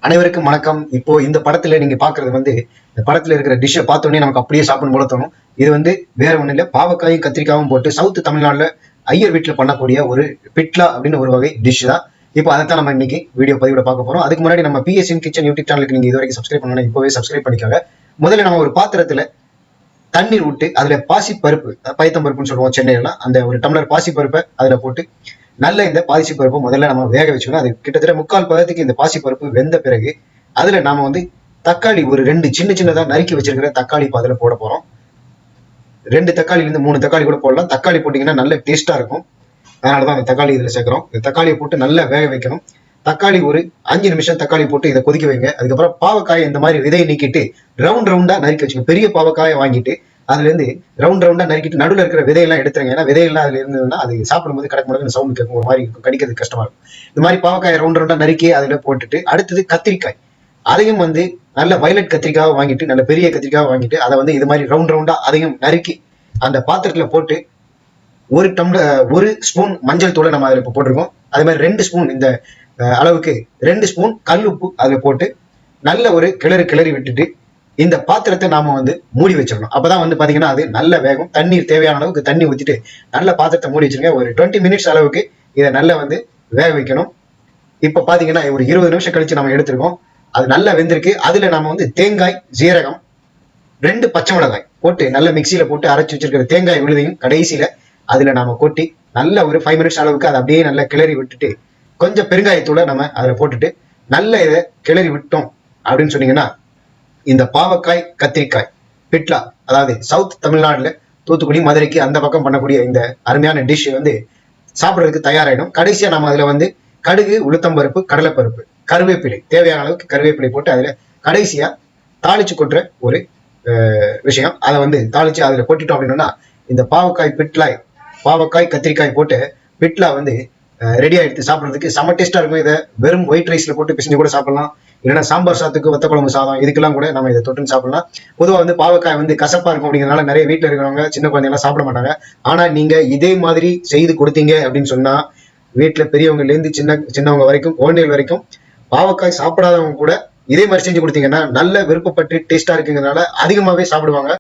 அனைவருக்கும் வணக்கம். இப்போ இந்த படத்துல நீங்க பாக்குறது இந்த படத்துல இருக்கிற டிஷ்ஷை பார்த்தோன்னே நமக்கு அப்படியே சாப்பிடணும் போல தோணும். இது வேற ஒண்ணு இல்ல, பாவக்காயும் கத்திரிக்காயும் போட்டு சவுத் தமிழ்நாடுல ஐயர் வீட்டுல பண்ணக்கூடிய ஒரு பிட்லா அப்படின்னு ஒரு வகை டிஷ் தான். இப்போ அதைத்தான் நம்ம இன்னைக்கு வீடியோ பதிவிட பார்க்க போறோம். அதுக்கு முன்னாடி நம்ம பிஎஸ்என் கிச்சன் யூடியூப் சேனலுக்கு நீங்க இது வரைக்கும் சப்ஸ்கிரைப் பண்ணணும், இப்பவே சப்ஸ்கிரைப் பண்ணிக்கோங்க. முதல்ல நம்ம ஒரு பாத்திரத்துல தண்ணீர் விட்டு அதுல பாசி பருப்பு, பைத்தம் பருப்புன்னு சொல்லுவோம் சென்னையில, அந்த ஒரு டம்ளர் பாசி பருப்பை அதுல போட்டு நல்ல இந்த பாசி பருப்பு முதல்ல நம்ம வேக வச்சுக்கணும். அது கிட்டத்தட்ட 3/4 இந்த பாசி பருப்பு வெந்த பிறகு அதுல நாம தக்காளி ஒரு 2 சின்ன சின்னதா நறுக்கி வச்சிருக்கிற தக்காளி இப்போ அதுல போட போறோம். 2 தக்காளியிலிருந்து 3 தக்காளி கூட போடலாம். தக்காளி போட்டீங்கன்னா நல்ல டேஸ்டா இருக்கும். அதனாலதான் அந்த தக்காளி இதுல சேர்க்கிறோம். இந்த தக்காளியை போட்டு நல்லா வேக வைக்கணும். தக்காளி ஒரு 5 நிமிஷம் தக்காளி போட்டு இதை கொதிக்க வைங்க. அதுக்கப்புறம் பாவக்காயை இந்த மாதிரி விதையை நீக்கிட்டு ரவுண்ட் ரவுண்டா நறுக்கி வச்சுக்கோங்க. பெரிய பாவக்காயை வாங்கிட்டு அதுல இருந்து ரவுண்ட் ரவுண்டா நறுக்கிட்டு நடுவில் இருக்கிற விதையெல்லாம் எடுத்துருங்க. ஏன்னா விதையெல்லாம் அதுல இருந்ததுன்னா அது சாப்பிடும்போது கடக்கு முடக்கு சவுண்ட் கேட்கும், ஒரு மாதிரி இருக்கும், கடிக்கிறதுக்கு கஷ்டமா இருக்கும். இந்த மாதிரி பாவக்காய் ரவுண்ட் ரவுண்டா நறுக்கி அதுல போட்டுட்டு அடுத்தது கத்திரிக்காய், அதையும் நல்ல வயலட் கத்திரிக்காவை வாங்கிட்டு, நல்ல பெரிய கத்திரிக்காவை வாங்கிட்டு அதை இது மாதிரி ரவுண்ட் ரவுண்டா அதையும் நறுக்கி அந்த பாத்திரத்துல போட்டு ஒரு ஸ்பூன் மஞ்சள் தூளை நம்ம அதுல இப்போ போட்டிருக்கோம். அதே மாதிரி 2 ஸ்பூன் இந்த அளவுக்கு 2 ஸ்பூன் கல் உப்பு அதுல போட்டு நல்ல ஒரு கிளறி விட்டுட்டு இந்த பாத்திரத்தை நாம மூடி வச்சிடணும். அப்பதான் பாத்தீங்கன்னா அது நல்ல வேகம். தண்ணீர் தேவையான அளவுக்கு தண்ணி ஊத்திட்டு நல்ல பாத்திரத்தை மூடி வச்சிருங்க. ஒரு 20 மினிட்ஸ் அளவுக்கு இதை நல்லா வேக வைக்கணும். இப்ப பாத்தீங்கன்னா ஒரு 20 நிமிஷம் கழிச்சு நம்ம எடுத்திருக்கோம். அது நல்லா வெந்திருக்கு. அதுல நாம தேங்காய், ஜீரகம், 2 பச்சை மிளகாய் போட்டு நல்ல மிக்சியில போட்டு அரைச்சு வச்சிருக்கிற தேங்காய் விழுதையும் கடைசியில அதுல நாம கொட்டி நல்ல ஒரு 5 மினிட்ஸ் அளவுக்கு அதை அப்படியே நல்லா கிளறி விட்டுட்டு கொஞ்சம் பெருங்காயத்தூளை நம்ம அதுல போட்டுட்டு நல்ல இதை கிளறி விட்டோம் அப்படின்னு சொன்னீங்கன்னா இந்த பாவக்காய் கத்திரிக்காய் பிட்லா, அதாவது சவுத் தமிழ்நாடுல தூத்துக்குடி, மதுரைக்கு அந்த பக்கம் பண்ணக்கூடிய இந்த அருமையான டிஷ் சாப்பிடுறதுக்கு தயாராயிடும். கடைசியா நம்ம அதுல கடுகு, உளுத்தம்பருப்பு, கடலைப்பருப்பு, கருவேப்பிலை, தேவையான அளவுக்கு கருவேப்பிலை போட்டு அதுல கடைசியா தாளிச்சு கொட்டுற ஒரு விஷயம். அதை தாளிச்சு அதுல கொட்டிட்டோம் அப்படின்னா இந்த பாவக்காய் கத்திரிக்காய் போட்டு பிட்லா ரெடி ஆயிடுத்து. சாப்பிட்றதுக்கு செம்ம டேஸ்டா இருக்கும். இதை வெறும் ஒயிட் ரைஸ்ல போட்டு பிசைஞ்சு கூட சாப்பிடலாம். இல்லைன்னா சாம்பார் சாத்துக்கு, வத்த குழம்பு சாதம், இதுக்கெல்லாம் கூட நம்ம இதை தொட்டுன்னு சாப்பிடலாம். பொதுவாக பாவக்காய் கசப்பா இருக்கும் அப்படிங்கிறதுனால நிறைய வீட்டுல இருக்கிறவங்க சின்ன குழந்தைங்க சாப்பிட மாட்டாங்க. ஆனா நீங்க இதே மாதிரி செய்து கொடுத்தீங்க அப்படின்னு சொன்னா வீட்டுல பெரியவங்கல இருந்து சின்னவங்க வரைக்கும், குழந்தைகள் வரைக்கும் பாவக்காய் சாப்பிடாதவங்க கூட இதே மாதிரி செஞ்சு கொடுத்தீங்கன்னா நல்ல விருப்பப்பட்டு டேஸ்டா இருக்குங்கிறதுனால அதிகமாவே சாப்பிடுவாங்க.